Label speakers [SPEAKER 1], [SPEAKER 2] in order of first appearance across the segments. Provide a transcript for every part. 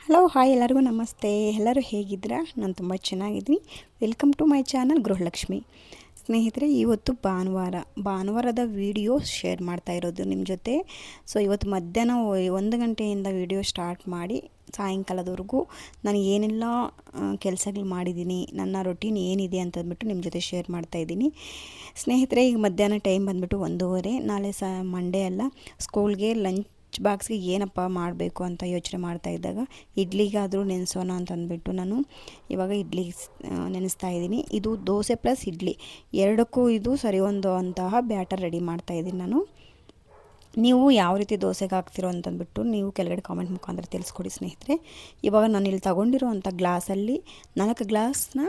[SPEAKER 1] Hello hi ಎಲ್ಲರಿಗೂ ನಮಸ್ತೆ. ಎಲ್ಲರೂ ಹೇಗಿದ್ದೀರಾ? ನಾನು ತುಂಬ ಚೆನ್ನಾಗಿದ್ದೀನಿ. Welcome to my channel Grihalakshmi. ಸ್ನೇಹಿತರೆ, ಇವತ್ತು ಭಾನುವಾರದ ವಿಡಿಯೋ ಶೇರ್ ಮಾಡ್ತಾ ಇರೋದು ನಿಮ್ಮ ಜೊತೆ. ಸೊ ಇವತ್ತು ಮಧ್ಯಾಹ್ನ 1 ಗಂಟೆಯಿಂದ ವಿಡಿಯೋ ಸ್ಟಾರ್ಟ್ ಮಾಡಿ ಸಾಯಂಕಾಲದವರೆಗೂ ನಾನು ಏನೆಲ್ಲ ಕೆಲಸಗಳು ಮಾಡಿದ್ದೀನಿ, ನನ್ನ ರೊಟೀನ್ ಏನಿದೆ ಅಂತಂದ್ಬಿಟ್ಟು ನಿಮ್ಮ ಜೊತೆ ಶೇರ್ ಮಾಡ್ತಾಯಿದ್ದೀನಿ. ಸ್ನೇಹಿತರೆ, ಈಗ ಮಧ್ಯಾಹ್ನ ಟೈಮ್ ಬಂದುಬಿಟ್ಟು 1:30. ನಾಳೆ ಮಂಡೇ ಅಲ್ಲ, ಸ್ಕೂಲ್ಗೆ ಲಂಚ್ ಬಾಕ್ಸ್ಗೆ ಏನಪ್ಪ ಮಾಡಬೇಕು ಅಂತ ಯೋಚನೆ ಮಾಡ್ತಾ ಇದ್ದಾಗ ಇಡ್ಲಿಗಾದರೂ ನೆನೆಸೋಣ ಅಂತಂದ್ಬಿಟ್ಟು ನಾನು ಇವಾಗ ಇಡ್ಲಿ ನೆನೆಸ್ತಾ ಇದ್ದೀನಿ. ಇದು ದೋಸೆ ಪ್ಲಸ್ ಇಡ್ಲಿ ಎರಡಕ್ಕೂ ಇದು ಸರಿ ಹೊಂದುವಂತಹ ಬ್ಯಾಟರ್ ರೆಡಿ ಮಾಡ್ತಾಯಿದ್ದೀನಿ ನಾನು. ನೀವು ಯಾವ ರೀತಿ ದೋಸೆಗೆ ಹಾಕ್ತಿರೋ ಅಂತಂದ್ಬಿಟ್ಟು ನೀವು ಕೆಳಗಡೆ ಕಾಮೆಂಟ್ ಮುಖಾಂತರ ತಿಳಿಸ್ಕೊಡಿ ಸ್ನೇಹಿತರೆ. ಇವಾಗ ನಾನು ಇಲ್ಲಿ ತೊಗೊಂಡಿರೋವಂಥ ಗ್ಲಾಸಲ್ಲಿ 4 ಗ್ಲಾಸ್ನ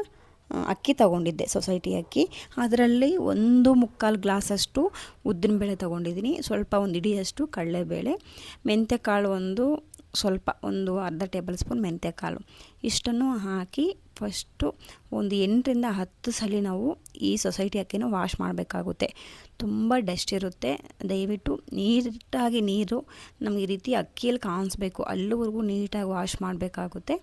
[SPEAKER 1] ಅಕ್ಕಿ ತೊಗೊಂಡಿದ್ದೆ, ಸೊಸೈಟಿ ಅಕ್ಕಿ. ಅದರಲ್ಲಿ 1/4 ಗ್ಲಾಸಷ್ಟು ಉದ್ದಿನಬೇಳೆ ತೊಗೊಂಡಿದ್ದೀನಿ, ಸ್ವಲ್ಪ ಒಂದು ಇಡಿಯಷ್ಟು ಕಡಲೆಬೇಳೆ, ಮೆಂತ್ಯಕಾಳು ಒಂದು ಅರ್ಧ ಟೇಬಲ್ ಸ್ಪೂನ್ ಮೆಂತ್ಯಕಾಳು, ಇಷ್ಟನ್ನು ಹಾಕಿ ಫಸ್ಟು ಒಂದು 8ರಿಂದ 10 ಸಲ ನಾವು ಈ ಸೊಸೈಟಿ ಅಕ್ಕಿನ ವಾಶ್ ಮಾಡಬೇಕಾಗುತ್ತೆ. ತುಂಬ ಡಸ್ಟ್ ಇರುತ್ತೆ. ದಯವಿಟ್ಟು ನೀರು ನಮಗೆ ಈ ರೀತಿ ಅಕ್ಕಿಯಲ್ಲಿ ಕಾಣಿಸ್ಬೇಕು, ಅಲ್ಲಿವರೆಗೂ ನೀಟಾಗಿ ವಾಶ್ ಮಾಡಬೇಕಾಗುತ್ತೆ.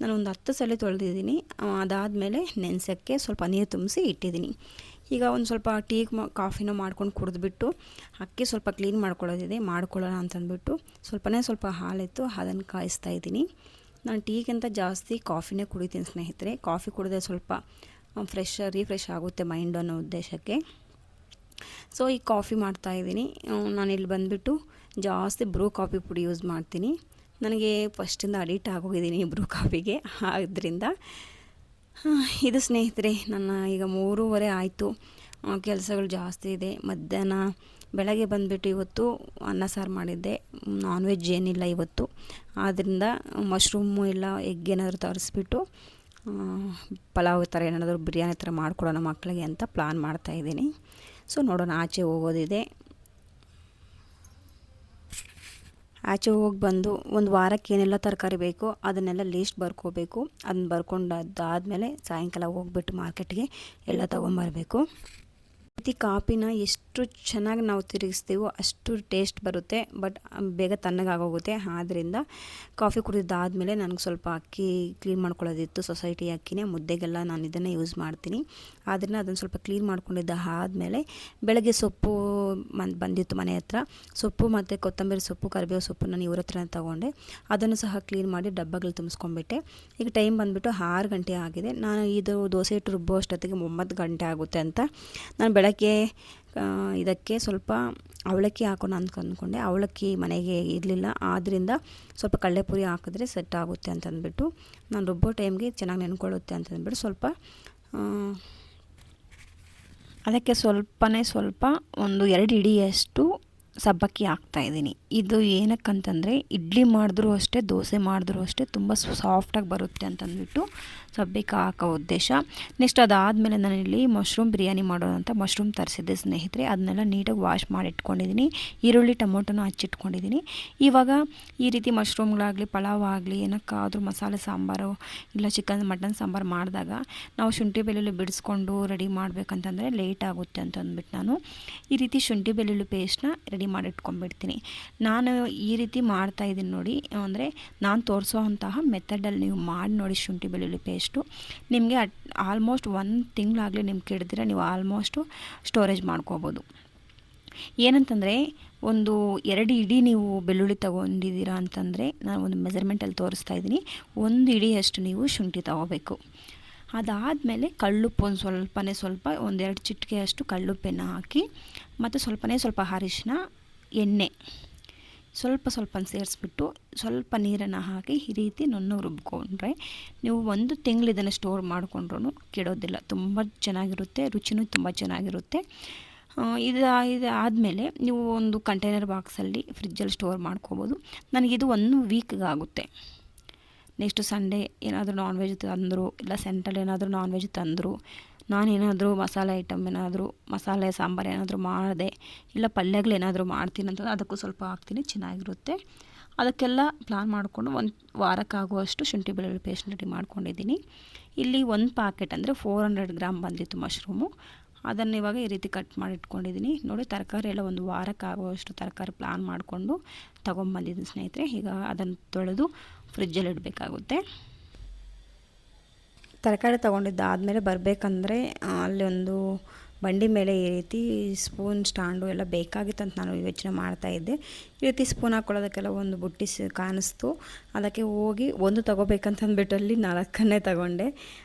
[SPEAKER 1] ನಾನು ಒಂದು 10 ಸಲ ತೊಳೆದಿದ್ದೀನಿ. ಅದಾದಮೇಲೆ ನೆನೆಸೋಕ್ಕೆ ಸ್ವಲ್ಪ ನೀರು ತುಂಬಿಸಿ ಇಟ್ಟಿದ್ದೀನಿ. ಈಗ ಒಂದು ಸ್ವಲ್ಪ ಕಾಫಿನೋ ಮಾಡ್ಕೊಂಡು ಕುಡಿದ್ಬಿಟ್ಟು ಅಕ್ಕಿ ಸ್ವಲ್ಪ ಕ್ಲೀನ್ ಮಾಡ್ಕೊಳ್ಳೋಣ ಅಂತಂದ್ಬಿಟ್ಟು ಸ್ವಲ್ಪ ಹಾಲಿತ್ತು, ಅದನ್ನು ಕಾಯಿಸ್ತಾ ಇದ್ದೀನಿ. ನಾನು ಟೀಗಿಂತ ಜಾಸ್ತಿ ಕಾಫಿನೇ ಕುಡಿತೀನಿ ಸ್ನೇಹಿತರೆ. ಕಾಫಿ ಕುಡಿದ್ರೆ ಸ್ವಲ್ಪ ರೀಫ್ರೆಶ್ ಆಗುತ್ತೆ ಮೈಂಡ್ ಅನ್ನೋ ಉದ್ದೇಶಕ್ಕೆ. ಸೊ ಈ ಕಾಫಿ ಮಾಡ್ತಾಯಿದ್ದೀನಿ. ನಾನಿಲ್ಲಿ ಬಂದುಬಿಟ್ಟು ಜಾಸ್ತಿ ಬ್ರೂ ಕಾಫಿ ಪುಡಿ ಯೂಸ್ ಮಾಡ್ತೀನಿ. ನನಗೆ ಫಸ್ಟಿಂದ ಅಡಿಕ್ಟ್ ಆಗೋಗಿದ್ದೀನಿ ಬ್ರೂ ಕಾಫಿಗೆ. ಆದ್ದರಿಂದ ಇದು ಸ್ನೇಹಿತರೆ, ನನ್ನ ಈಗ 3:30 ಆಯಿತು. ಕೆಲಸಗಳು ಜಾಸ್ತಿ ಇದೆ. ಬೆಳಗ್ಗೆ ಬಂದುಬಿಟ್ಟು ಇವತ್ತು ಅನ್ನ ಸಾರು ಮಾಡಿದ್ದೆ. ನಾನ್ ವೆಜ್ ಏನಿಲ್ಲ ಇವತ್ತು. ಆದ್ದರಿಂದ ಮಶ್ರೂಮು ಇಲ್ಲ ಎಗ್ ಏನಾದರೂ ತರಿಸ್ಬಿಟ್ಟು ಪಲಾವ್ ಥರ ಏನಾದರೂ ಬಿರಿಯಾನಿ ಥರ ಮಾಡ್ಕೊಡೋಣ ಮಕ್ಕಳಿಗೆ ಅಂತ ಪ್ಲಾನ್ ಮಾಡ್ತಾಯಿದ್ದೀನಿ. ಸೊ ನೋಡೋಣ, ಆಚೆ ಹೋಗೋದಿದೆ. ಆಚೆ ಹೋಗಿ ಬಂದು ಒಂದು ವಾರಕ್ಕೆ ಏನೆಲ್ಲ ತರಕಾರಿ ಬೇಕೋ ಅದನ್ನೆಲ್ಲ ಲೀಸ್ಟ್ ಬರ್ಕೋಬೇಕು. ಅದನ್ನ ಬರ್ಕೊಂಡಾದ್ಮೇಲೆ ಸಾಯಂಕಾಲ ಹೋಗ್ಬಿಟ್ಟು ಮಾರ್ಕೆಟ್ಗೆ ಎಲ್ಲ ತೊಗೊಂಬರಬೇಕು. ಕಾಫಿನ ಎಷ್ಟು ಚೆನ್ನಾಗಿ ನಾವು ತಿರುಗಿಸ್ತೀವೋ ಅಷ್ಟು ಟೇಸ್ಟ್ ಬರುತ್ತೆ, ಬಟ್ ಬೇಗ ತಣ್ಣಗಾಗೋಗುತ್ತೆ. ಆದ್ದರಿಂದ ಕಾಫಿ ಕುಡಿದಾದ್ಮೇಲೆ ನನಗೆ ಸ್ವಲ್ಪ ಅಕ್ಕಿ ಕ್ಲೀನ್ ಮಾಡ್ಕೊಳ್ಳೋದಿತ್ತು, ಸೊಸೈಟಿ ಅಕ್ಕಿನೇ. ಮುದ್ದೆಗೆಲ್ಲ ನಾನು ಇದನ್ನೇ ಯೂಸ್ ಮಾಡ್ತೀನಿ. ಆದ್ದರಿಂದ ಅದನ್ನು ಸ್ವಲ್ಪ ಕ್ಲೀನ್ ಮಾಡ್ಕೊಂಡಿದ್ದ ಆದಮೇಲೆ ಬೆಳಗ್ಗೆ ಸೊಪ್ಪು ಬಂದಿತ್ತು ಮನೆ ಹತ್ರ. ಸೊಪ್ಪು ಮತ್ತು ಕೊತ್ತಂಬರಿ ಸೊಪ್ಪು, ಕರಿಬೇವು ಸೊಪ್ಪು ನಾನು ಇವ್ರ ಹತ್ರ ತೊಗೊಂಡೆ. ಅದನ್ನು ಸಹ ಕ್ಲೀನ್ ಮಾಡಿ ಡಬ್ಬಗಳು ತುಂಬಿಸ್ಕೊಂಡ್ಬಿಟ್ಟೆ. ಈಗ ಟೈಮ್ ಬಂದುಬಿಟ್ಟು 6 ಗಂಟೆ ಆಗಿದೆ. ನಾನು ಇದು ದೋಸೆ ಇಟ್ಟು ರುಬ್ಬೋ ಅಷ್ಟೊತ್ತಿಗೆ 9 ಗಂಟೆ ಆಗುತ್ತೆ ಅಂತ ನಾನು ಬೆಳಗ್ಗೆ ಇದಕ್ಕೆ ಸ್ವಲ್ಪ ಅವಲಕ್ಕಿ ಹಾಕೋಣ ಅಂದ್ಕೊಂಡೆ. ಅವಲಕ್ಕಿ ಮನೆಗೆ ಇರಲಿಲ್ಲ, ಆದ್ದರಿಂದ ಸ್ವಲ್ಪ ಕಡಲೆಪುರಿ ಹಾಕಿದ್ರೆ ಸೆಟ್ ಆಗುತ್ತೆ ಅಂತಂದ್ಬಿಟ್ಟು, ನಾನು ರುಬ್ಬೋ ಟೈಮ್ಗೆ ಚೆನ್ನಾಗಿ ನೆನ್ಕೊಳ್ಳುತ್ತೆ ಅಂತಂದ್ಬಿಟ್ಟು ಅದಕ್ಕೆ ಸ್ವಲ್ಪ ಒಂದು 2 ಇಡಿಯಷ್ಟು ಸಬ್ಬಕ್ಕಿ ಹಾಕ್ತಾಯಿದ್ದೀನಿ. ಇದು ಏನಕ್ಕಂತಂದರೆ ಇಡ್ಲಿ ಮಾಡಿದ್ರೂ ಅಷ್ಟೇ, ದೋಸೆ ಮಾಡಿದ್ರೂ ಅಷ್ಟೇ ತುಂಬ ಸಾಫ್ಟಾಗಿ ಬರುತ್ತೆ ಅಂತಂದ್ಬಿಟ್ಟು ಸಬ್ಬಕ್ಕಿ ಹಾಕೋ ಉದ್ದೇಶ. ನೆಕ್ಸ್ಟ್ ಅದಾದಮೇಲೆ ನಾನಿಲ್ಲಿ ಮಶ್ರೂಮ್ ಬಿರಿಯಾನಿ ಮಾಡೋಣ ಅಂತ ಮಶ್ರೂಮ್ ತರಿಸಿದ್ದೆ ಸ್ನೇಹಿತರೆ. ಅದನ್ನೆಲ್ಲ ನೀಟಾಗಿ ವಾಶ್ ಮಾಡಿ ಇಟ್ಕೊಂಡಿದ್ದೀನಿ. ಈರುಳ್ಳಿ ಟೊಮೊಟೊನ ಹಚ್ಚಿಟ್ಕೊಂಡಿದ್ದೀನಿ. ಇವಾಗ ಈ ರೀತಿ ಮಶ್ರೂಮ್ಗಳಾಗಲಿ ಪಲಾವ್ ಆಗಲಿ ಏನಕ್ಕಾದರೂ ಮಸಾಲೆ ಸಾಂಬಾರು ಇಲ್ಲ ಚಿಕನ್ ಮಟನ್ ಸಾಂಬಾರು ಮಾಡಿದಾಗ ನಾವು ಶುಂಠಿ ಬೆಳ್ಳುಳ್ಳಿ ಬಿಡಿಸ್ಕೊಂಡು ರೆಡಿ ಮಾಡಬೇಕಂತಂದರೆ ಲೇಟ್ ಆಗುತ್ತೆ ಅಂತಂದ್ಬಿಟ್ಟು ನಾನು ಈ ರೀತಿ ಶುಂಠಿ ಬೆಳ್ಳುಳ್ಳಿ ಪೇಸ್ಟ್ನ ರೆಡಿ ಮಾಡಿಟ್ಕೊಂಡ್ಬಿಡ್ತೀನಿ. ನಾನು ಈ ರೀತಿ ಮಾಡ್ತಾಯಿದ್ದೀನಿ ನೋಡಿ, ಅಂದರೆ ನಾನು ತೋರಿಸೋ ಅಂತಹ ಮೆಥಡಲ್ಲಿ ನೀವು ಮಾಡಿ ನೋಡಿ. ಶುಂಠಿ ಬೆಳ್ಳುಳ್ಳಿ ಪೇಸ್ಟು ನಿಮಗೆ ಆಲ್ಮೋಸ್ಟ್ 1 ತಿಂಗಳಾಗಲಿ ನಿಮ್ಗೆ ಹಿಡಿದಿರ ನೀವು ಆಲ್ಮೋಸ್ಟು ಸ್ಟೋರೇಜ್ ಮಾಡ್ಕೋಬೋದು. ಏನಂತಂದರೆ ಒಂದು 2 ಇಡಿ ನೀವು ಬೆಳ್ಳುಳ್ಳಿ ತೊಗೊಂಡಿದ್ದೀರಾ ಅಂತಂದರೆ ನಾನು ಒಂದು ಮೆಜರ್ಮೆಂಟಲ್ಲಿ ತೋರಿಸ್ತಾ ಇದ್ದೀನಿ. 1 ಇಡಿಯಷ್ಟು ನೀವು ಶುಂಠಿ ತೊಗೋಬೇಕು. ಅದಾದಮೇಲೆ ಕಳ್ಳುಪ್ಪು ಸ್ವಲ್ಪ 1-2 ಚಿಟಿಕೆಯಷ್ಟು ಕಳ್ಳುಪ್ಪನ್ನು ಹಾಕಿ ಮತ್ತು ಸ್ವಲ್ಪ ಅರಿಶಿನ, ಎಣ್ಣೆ ಸ್ವಲ್ಪ ಸೇರಿಸ್ಬಿಟ್ಟು ಸ್ವಲ್ಪ ನೀರನ್ನು ಹಾಕಿ ಈ ರೀತಿ ರುಬ್ಕೊಂಡ್ರೆ ನೀವು 1 ತಿಂಗಳು ಇದನ್ನು ಸ್ಟೋರ್ ಮಾಡಿಕೊಂಡ್ರೂ ಕೆಡೋದಿಲ್ಲ. ತುಂಬ ಚೆನ್ನಾಗಿರುತ್ತೆ, ರುಚಿನೂ ತುಂಬ ಚೆನ್ನಾಗಿರುತ್ತೆ. ಇದು ಆದಮೇಲೆ ನೀವು ಒಂದು ಕಂಟೈನರ್ ಬಾಕ್ಸಲ್ಲಿ ಫ್ರಿಜ್ಜಲ್ಲಿ ಸ್ಟೋರ್ ಮಾಡ್ಕೋಬೋದು. ನನಗಿದು 1 ವೀಕ್ಗೆ ಆಗುತ್ತೆ. ನೆಕ್ಸ್ಟ್ ಸಂಡೇ ಏನಾದರೂ ನಾನ್ ವೆಜ್ ತಂದರು, ಇಲ್ಲ ಸೆಂಟ್ರಲ್ಲಿ ಏನಾದರೂ ನಾನ್ ವೆಜ್ ತಂದರು, ನಾನೇನಾದರೂ ಮಸಾಲೆ ಐಟಮ್ ಮಸಾಲೆ ಸಾಂಬಾರು ಏನಾದರೂ ಮಾಡಿದೆ, ಇಲ್ಲ ಪಲ್ಯಗಳೇನಾದರೂ ಮಾಡ್ತೀನಿ ಅಂತಂದರೆ ಅದಕ್ಕೂ ಸ್ವಲ್ಪ ಹಾಕ್ತೀನಿ, ಚೆನ್ನಾಗಿರುತ್ತೆ. ಅದಕ್ಕೆಲ್ಲ ಪ್ಲಾನ್ ಮಾಡಿಕೊಂಡು 1 ವಾರಕ್ಕಾಗುವಷ್ಟು ಶುಂಠಿ ಬೆಳ್ಳುಳ್ಳಿ ಪೇಸ್ಟ್ ರೆಡಿ ಮಾಡ್ಕೊಂಡಿದ್ದೀನಿ. ಇಲ್ಲಿ 1 ಪ್ಯಾಕೆಟ್ ಅಂದರೆ 400 ಗ್ರಾಮ್ ಬಂದಿತ್ತು ಮಶ್ರೂಮು. ಅದನ್ನು ಇವಾಗ ಈ ರೀತಿ ಕಟ್ ಮಾಡಿ ಇಟ್ಕೊಂಡಿದ್ದೀನಿ ನೋಡಿ. ತರಕಾರಿ ಎಲ್ಲ 1 ವಾರಕ್ಕಾಗುವಷ್ಟು ತರಕಾರಿ ಪ್ಲಾನ್ ಮಾಡಿಕೊಂಡು ತೊಗೊಂಬಂದಿದ್ದೀನಿ ಸ್ನೇಹಿತರೆ. ಈಗ ಅದನ್ನು ತೊಳೆದು ಫ್ರಿಜ್ಜಲ್ಲಿ ಇಡಬೇಕಾಗುತ್ತೆ. ತರಕಾರಿ ತೊಗೊಂಡಿದ್ದಾದಮೇಲೆ ಬರಬೇಕಂದ್ರೆ ಅಲ್ಲಿ ಒಂದು ಬಂಡಿ ಮೇಲೆ ಈ ರೀತಿ ಸ್ಪೂನ್ ಸ್ಟ್ಯಾಂಡು ಎಲ್ಲ ಬೇಕಾಗಿತ್ತು ಅಂತ ನಾನು ಯೋಚನೆ ಮಾಡ್ತಾಯಿದ್ದೆ. ಈ ರೀತಿ ಸ್ಪೂನ್ ಹಾಕ್ಕೊಳ್ಳೋದಕ್ಕೆಲ್ಲ ಒಂದು ಬುಟ್ಟಿ ಕಾಣಿಸ್ತು. ಅದಕ್ಕೆ ಹೋಗಿ ಒಂದು ತೊಗೋಬೇಕಂತಂದ್ಬಿಟ್ಟು ಅಲ್ಲಿ 4 ತಗೊಂಡೆ.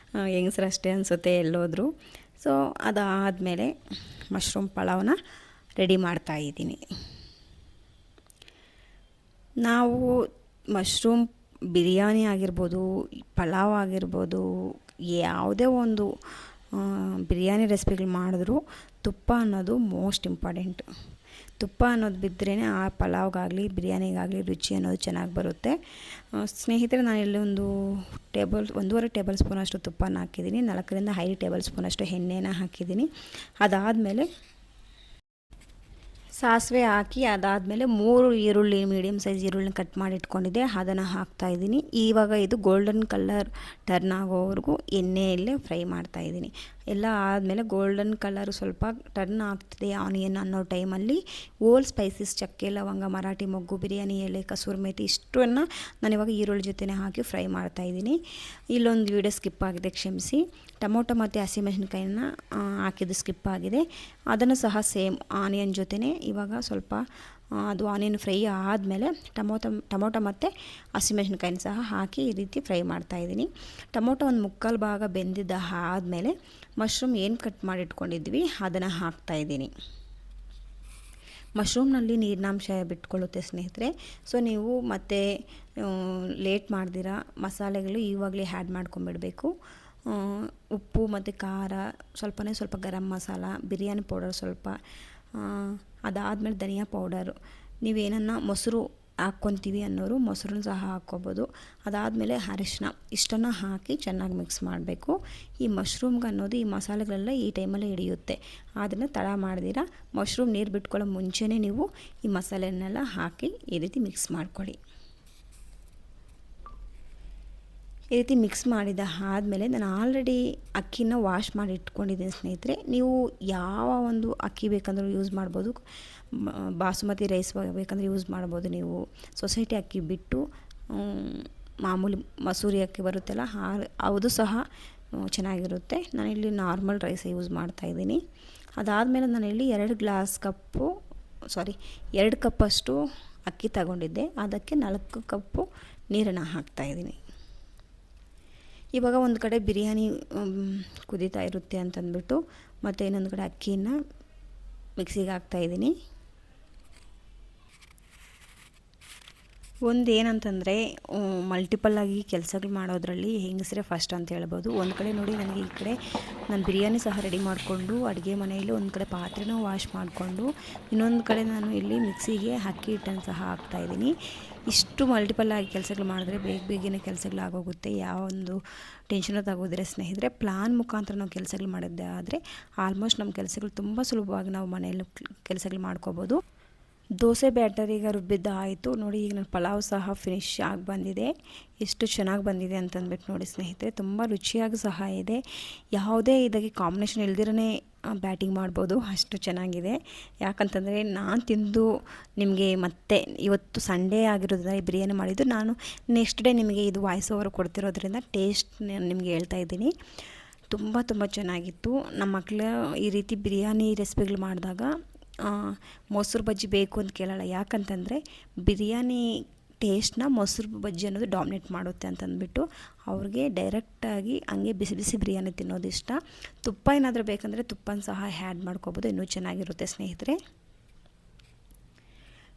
[SPEAKER 1] ಹೆಂಗಸ್ರಷ್ಟೇ ಅನಿಸುತ್ತೆ ಎಲ್ಲೋದ್ರು. ಸೊ ಅದಾದಮೇಲೆ ಮಶ್ರೂಮ್ ಪಲಾವ್ನ ರೆಡಿ ಮಾಡ್ತಾಯಿದ್ದೀನಿ. ನಾವು ಮಶ್ರೂಮ್ ಬಿರಿಯಾನಿ ಆಗಿರ್ಬೋದು, ಪಲಾವ್ ಆಗಿರ್ಬೋದು, ಯಾವುದೇ ಒಂದು ಬಿರಿಯಾನಿ ರೆಸಿಪಿಗಳು ಮಾಡಿದ್ರೂ ತುಪ್ಪ ಅನ್ನೋದು ಮೋಸ್ಟ್ ಇಂಪಾರ್ಟೆಂಟ್. ತುಪ್ಪ ಅನ್ನೋದು ಬಿದ್ದರೆ ಆ ಪಲಾವ್ಗಾಗಲಿ ಬಿರಿಯಾನಿಗಾಗಲಿ ರುಚಿ ಅನ್ನೋದು ಚೆನ್ನಾಗಿ ಬರುತ್ತೆ. ಸ್ನೇಹಿತರೆ, ನಾನಿಲ್ಲಿ 1.5 ಟೇಬಲ್ ಸ್ಪೂನ್ ಅಷ್ಟು ತುಪ್ಪನ ಹಾಕಿದ್ದೀನಿ. 4 ರಿಂದ 5 ಟೇಬಲ್ ಸ್ಪೂನ್ ಅಷ್ಟು ಎಣ್ಣೆನ ಹಾಕಿದ್ದೀನಿ. ಅದಾದಮೇಲೆ ಸಾಸಿವೆ ಹಾಕಿ ಅದಾದಮೇಲೆ 3 ಈರುಳ್ಳಿ, ಮೀಡಿಯಮ್ ಸೈಜ್ ಈರುಳ್ಳಿನ ಕಟ್ ಮಾಡಿ ಇಟ್ಕೊಂಡಿದ್ದೆ, ಅದನ್ನು ಹಾಕ್ತಾಯಿದ್ದೀನಿ. ಇವಾಗ ಇದು ಗೋಲ್ಡನ್ ಕಲರ್ ಟರ್ನ್ ಆಗೋವರೆಗೂ ಎಣ್ಣೆಯಲ್ಲೇ ಫ್ರೈ ಮಾಡ್ತಾಯಿದ್ದೀನಿ. ಎಲ್ಲ ಆದಮೇಲೆ ಗೋಲ್ಡನ್ ಕಲರ್ ಸ್ವಲ್ಪ ಟರ್ನ್ ಆಗ್ತಿದೆ ಆನಿಯನ್ ಅನ್ನೋ ಟೈಮಲ್ಲಿ ಓಲ್ ಸ್ಪೈಸಸ್, ಚಕ್ಕೆ, ಲವಂಗ, ಮರಾಠಿ ಮೊಗ್ಗು, ಬಿರಿಯಾನಿ ಎಲೆ, ಕಸೂರಿ ಮೇಥಿ ಇಷ್ಟನ್ನು ನಾನಿವಾಗ ಈರುಳ್ಳಿ ಜೊತೆನೇ ಹಾಕಿ ಫ್ರೈ ಮಾಡ್ತಾಯಿದ್ದೀನಿ. ಇಲ್ಲೊಂದು ವಿಡಿಯೋ ಸ್ಕಿಪ್ ಆಗಿದೆ, ಕ್ಷಮಿಸಿ. ಟೊಮೊಟೊ ಮತ್ತು ಹಸಿಮೆಣಸಿನ್ಕಾಯಿನ ಹಾಕಿದ್ದು ಸ್ಕಿಪ್ ಆಗಿದೆ. ಅದನ್ನು ಸಹ ಸೇಮ್ ಆನಿಯನ್ ಜೊತೆನೇ ಇವಾಗ ಸ್ವಲ್ಪ ಅದು ಆನಿಯನ್ ಫ್ರೈ ಆದಮೇಲೆ ಟೊಮೊಟೊ ಮತ್ತು ಹಸಿಮೆಣಸಿನ್ಕಾಯಿನ ಸಹ ಹಾಕಿ ಈ ರೀತಿ ಫ್ರೈ ಮಾಡ್ತಾಯಿದ್ದೀನಿ. ಟೊಮೊಟೊ ಒಂದು 3/4 ಭಾಗ ಬೆಂದಿದ್ದ ಆದಮೇಲೆ ಮಶ್ರೂಮ್ ಏನು ಕಟ್ ಮಾಡಿ ಇಟ್ಕೊಂಡಿದ್ವಿ ಅದನ್ನು ಹಾಕ್ತಾಯಿದ್ದೀನಿ. ಮಶ್ರೂಮ್ನಲ್ಲಿ ನೀರಿನಾಂಶ ಬಿಟ್ಕೊಳ್ಳುತ್ತೆ ಸ್ನೇಹಿತರೆ. ಸೊ ನೀವು ಮತ್ತೆ ಲೇಟ್ ಮಾಡ್ದಿರ ಮಸಾಲೆಗಳು ಇವಾಗಲೇ ಆ್ಯಡ್ ಮಾಡ್ಕೊಂಬಿಡಬೇಕು. ಉಪ್ಪು ಮತ್ತು ಖಾರ ಸ್ವಲ್ಪ ಗರಂ ಮಸಾಲ, ಬಿರಿಯಾನಿ ಪೌಡರ್ ಸ್ವಲ್ಪ, ಅದಾದಮೇಲೆ ಧನಿಯಾ ಪೌಡರು. ನೀವೇನನ್ನ ಮೊಸರು ಹಾಕ್ಕೊತೀವಿ ಅನ್ನೋರು ಮೊಸರನ್ನ ಸಹ ಹಾಕ್ಕೋಬೋದು. ಅದಾದಮೇಲೆ ಅರಿಶಿನ ಇಷ್ಟನ್ನು ಹಾಕಿ ಚೆನ್ನಾಗಿ ಮಿಕ್ಸ್ ಮಾಡಬೇಕು. ಈ ಮಶ್ರೂಮ್ಗೆ ಅನ್ನೋದು ಈ ಮಸಾಲೆಗಳೆಲ್ಲ ಈ ಟೈಮಲ್ಲಿ ಹಿಡಿಯುತ್ತೆ. ಅದನ್ನು ತಡ ಮಾಡ್ದಿರ ಮಶ್ರೂಮ್ ನೀರು ಬಿಟ್ಕೊಳ್ಳೋ ಮುಂಚೆನೇ ನೀವು ಈ ಮಸಾಲೆನೆಲ್ಲ ಹಾಕಿ ಈ ರೀತಿ ಮಿಕ್ಸ್ ಮಾಡ್ಕೊಳ್ಳಿ. ಈ ರೀತಿ ಮಿಕ್ಸ್ ಮಾಡಿದ ಆದಮೇಲೆ ನಾನು ಆಲ್ರೆಡಿ ಅಕ್ಕಿನ ವಾಶ್ ಮಾಡಿ ಇಟ್ಕೊಂಡಿದ್ದೀನಿ ಸ್ನೇಹಿತರೆ. ನೀವು ಯಾವ ಒಂದು ಅಕ್ಕಿ ಬೇಕಂದ್ರೂ ಯೂಸ್ ಮಾಡ್ಬೋದು. ಬಾಸುಮತಿ ರೈಸ್ ಬೇಕಂದರೆ ಯೂಸ್ ಮಾಡ್ಬೋದು. ನೀವು ಸೊಸೈಟಿ ಅಕ್ಕಿ ಬಿಟ್ಟು ಮಾಮೂಲಿ ಮಸೂರಿ ಅಕ್ಕಿ ಬರುತ್ತಲ್ಲ ಅದು ಸಹ ಚೆನ್ನಾಗಿರುತ್ತೆ. ನಾನಿಲ್ಲಿ ನಾರ್ಮಲ್ ರೈಸ್ ಯೂಸ್ ಮಾಡ್ತಾಯಿದ್ದೀನಿ. ಅದಾದಮೇಲೆ ನಾನಿಲ್ಲಿ 2 ಕಪ್ಪಷ್ಟು ಅಕ್ಕಿ ತಗೊಂಡಿದ್ದೆ. ಅದಕ್ಕೆ 4 ಕಪ್ಪು ನೀರನ್ನು ಹಾಕ್ತಾಯಿದ್ದೀನಿ. ಇವಾಗ ಒಂದು ಕಡೆ ಬಿರಿಯಾನಿ ಕುದೀತಾ ಇರುತ್ತೆ ಅಂತಂದ್ಬಿಟ್ಟು ಮತ್ತು ಇನ್ನೊಂದು ಕಡೆ ಅಕ್ಕಿನ ಮಿಕ್ಸಿಗೆ ಹಾಕ್ತಾಯಿದ್ದೀನಿ. ಒಂದು ಏನಂತಂದರೆ ಮಲ್ಟಿಪಲ್ ಆಗಿ ಕೆಲಸಗಳು ಮಾಡೋದ್ರಲ್ಲಿ ಹೆಂಗಸರೇ ಫಸ್ಟ್ ಅಂತ ಹೇಳ್ಬೋದು. ಒಂದು ಕಡೆ ನೋಡಿ ನನಗೆ ಈ ಕಡೆ ನಾನು ಬಿರಿಯಾನಿ ಸಹ ರೆಡಿ ಮಾಡಿಕೊಂಡು ಅಡುಗೆ ಮನೆಯಲ್ಲಿ ಒಂದು ಕಡೆ ಪಾತ್ರೆನೂ ವಾಶ್ ಮಾಡಿಕೊಂಡು ಇನ್ನೊಂದು ಕಡೆ ನಾನು ಇಲ್ಲಿ ಮಿಕ್ಸಿಗೆ ಅಕ್ಕಿ ಹಿಟ್ಟನ್ನು ಸಹ ಹಾಕ್ತಾಯಿದ್ದೀನಿ. ಇಷ್ಟು ಮಲ್ಟಿಪಲ್ ಆಗಿ ಕೆಲಸಗಳು ಮಾಡಿದ್ರೆ ಬೇಗನೆ ಕೆಲಸಗಳು ಆಗೋಗುತ್ತೆ. ಯಾವ ಒಂದು ಟೆನ್ಷನ್ ತಗೋದ್ರೆ ಸ್ನೇಹಿತರೆ, ಪ್ಲಾನ್ ಮುಖಾಂತರ ನಾವು ಕೆಲಸಗಳು ಮಾಡಿದ್ದೆ ಆದರೆ ಆಲ್ಮೋಸ್ಟ್ ನಮ್ಮ ಕೆಲಸಗಳು ತುಂಬ ಸುಲಭವಾಗಿ ನಾವು ಮನೆಯಲ್ಲಿ ಕೆಲಸಗಳು ಮಾಡ್ಕೋಬೋದು. ದೋಸೆ ಬ್ಯಾಟರ್ ಈಗ ರುಬ್ಬಿದ್ದು ಆಯಿತು ನೋಡಿ. ಈಗ ನನ್ನ ಪಲಾವ್ ಸಹ ಫಿನಿಶ್ ಆಗಿ ಬಂದಿದೆ. ಎಷ್ಟು ಚೆನ್ನಾಗಿ ಬಂದಿದೆ ಅಂತಂದ್ಬಿಟ್ಟು ನೋಡಿ ಸ್ನೇಹಿತರೆ, ತುಂಬ ರುಚಿಯಾಗಿ ಸಹ ಇದೆ. ಯಾವುದೇ ಇದಕ್ಕೆ ಕಾಂಬಿನೇಷನ್ ಇಲ್ದಿರೇ ಬ್ಯಾಟಿಂಗ್ ಮಾಡ್ಬೋದು, ಅಷ್ಟು ಚೆನ್ನಾಗಿದೆ. ಯಾಕಂತಂದರೆ ನಾನು ತಿಂದು ನಿಮಗೆ ಮತ್ತೆ ಇವತ್ತು ಸಂಡೇ ಆಗಿರೋದ್ರಿಂದ ಬಿರಿಯಾನಿ ಮಾಡಿದ್ದು, ನಾನು ನೆಕ್ಸ್ಟ್ ಡೇ ನಿಮಗೆ ಇದು ವಾಯ್ಸ್ ಓವರ್ ಕೊಡ್ತಿರೋದ್ರಿಂದ ಟೇಸ್ಟ್ ನಿಮಗೆ ಹೇಳ್ತಾ ಇದ್ದೀನಿ. ತುಂಬ ಚೆನ್ನಾಗಿತ್ತು. ನಮ್ಮ ಮಕ್ಕಳು ಈ ರೀತಿ ಬಿರಿಯಾನಿ ರೆಸಿಪಿಗಳು ಮಾಡಿದಾಗ ಮೊಸರು ಬಜ್ಜಿ ಬೇಕು ಅಂತ ಕೇಳಲ್ಲ. ಯಾಕಂತಂದರೆ ಬಿರಿಯಾನಿ ಟೇಸ್ಟ್ನ ಮೊಸರು ಬಜ್ಜಿ ಅನ್ನೋದು ಡಾಮಿನೇಟ್ ಮಾಡುತ್ತೆ ಅಂತಂದ್ಬಿಟ್ಟು ಅವ್ರಿಗೆ ಡೈರೆಕ್ಟಾಗಿ ಹಂಗೆ ಬಿಸಿ ಬಿರಿಯಾನಿ ತಿನ್ನೋದು ಇಷ್ಟ. ತುಪ್ಪ ಏನಾದರೂ ಬೇಕಂದರೆ ತುಪ್ಪನ ಸಹ ಆ್ಯಡ್ ಮಾಡ್ಕೋಬೋದು, ಇನ್ನೂ ಚೆನ್ನಾಗಿರುತ್ತೆ ಸ್ನೇಹಿತರೆ.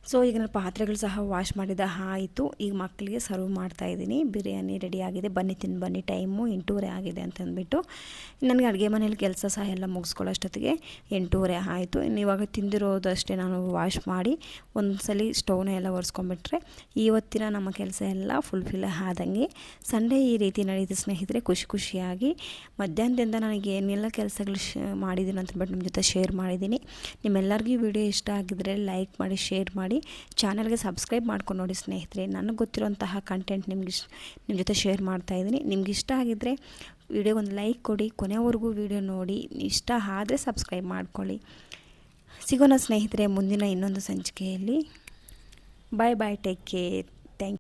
[SPEAKER 1] ಸೊ ಈಗ ನಾನು ಪಾತ್ರೆಗಳು ಸಹ ವಾಶ್ ಮಾಡಿದ ಆಯಿತು. ಈಗ ಮಕ್ಕಳಿಗೆ ಸರ್ವ್ ಮಾಡ್ತಾಯಿದ್ದೀನಿ. ಬಿರಿಯಾನಿ ರೆಡಿಯಾಗಿದೆ, ಬನ್ನಿ ಟೈಮು 8:30 ಆಗಿದೆ ಅಂತಂದ್ಬಿಟ್ಟು ನನಗೆ ಅಡುಗೆ ಮನೇಲಿ ಕೆಲಸ ಸಹ ಎಲ್ಲ ಮುಗಿಸ್ಕೊಳ್ಳೋಷ್ಟೊತ್ತಿಗೆ 8:30 ಆಯಿತು. ಇನ್ನು ಇವಾಗ ತಿಂದಿರೋದಷ್ಟೇ ನಾನು ವಾಶ್ ಮಾಡಿ ಒಂದು ಸಲ ಸ್ಟವ್ನ ಎಲ್ಲ ಒರೆಸ್ಕೊಂಡ್ಬಿಟ್ರೆ ಇವತ್ತಿನ ನಮ್ಮ ಕೆಲಸ ಎಲ್ಲ ಫುಲ್ಫಿಲ್ ಆದಂಗೆ. ಸಂಡೇ ಈ ರೀತಿ ನಡೀತು ಸ್ನೇಹಿತರೆ, ಖುಷಿಯಾಗಿ ಮಧ್ಯಾಹ್ನದಿಂದ ನನಗೆ ಏನೆಲ್ಲ ಕೆಲಸಗಳು ಮಾಡಿದ್ದೀನಿ ಅಂತಂದ್ಬಿಟ್ಟು ನಿಮ್ಮ ಜೊತೆ ಶೇರ್ ಮಾಡಿದ್ದೀನಿ. ನಿಮ್ಮೆಲ್ಲರಿಗೂ ವಿಡಿಯೋ ಇಷ್ಟ ಆಗಿದ್ದರೆ ಲೈಕ್ ಮಾಡಿ, ಶೇರ್ ಮಾಡಿ, ಚಾನಲ್ಗೆ ಸಬ್ಸ್ಕ್ರೈಬ್ ಮಾಡ್ಕೊಂಡು ನೋಡಿ ಸ್ನೇಹಿತರೆ. ನನಗೆ ಗೊತ್ತಿರೋಂತಹ ಕಂಟೆಂಟ್ ನಿಮ್ಮ ಜೊತೆ ಶೇರ್ ಮಾಡ್ತಾಯಿದ್ದೀನಿ. ನಿಮ್ಗೆ ಇಷ್ಟ ಆಗಿದ್ದರೆ ವಿಡಿಯೋಗೊಂದು ಲೈಕ್ ಕೊಡಿ, ಕೊನೆವರೆಗೂ ವಿಡಿಯೋ ನೋಡಿ. ಇಷ್ಟ ಆದರೆ ಸಬ್ಸ್ಕ್ರೈಬ್ ಮಾಡ್ಕೊಳ್ಳಿ. ಸಿಗೋಣ ಸ್ನೇಹಿತರೆ ಮುಂದಿನ ಇನ್ನೊಂದು ಸಂಚಿಕೆಯಲ್ಲಿ. ಬಾಯ್, ಟೇಕ್ ಕೇರ್.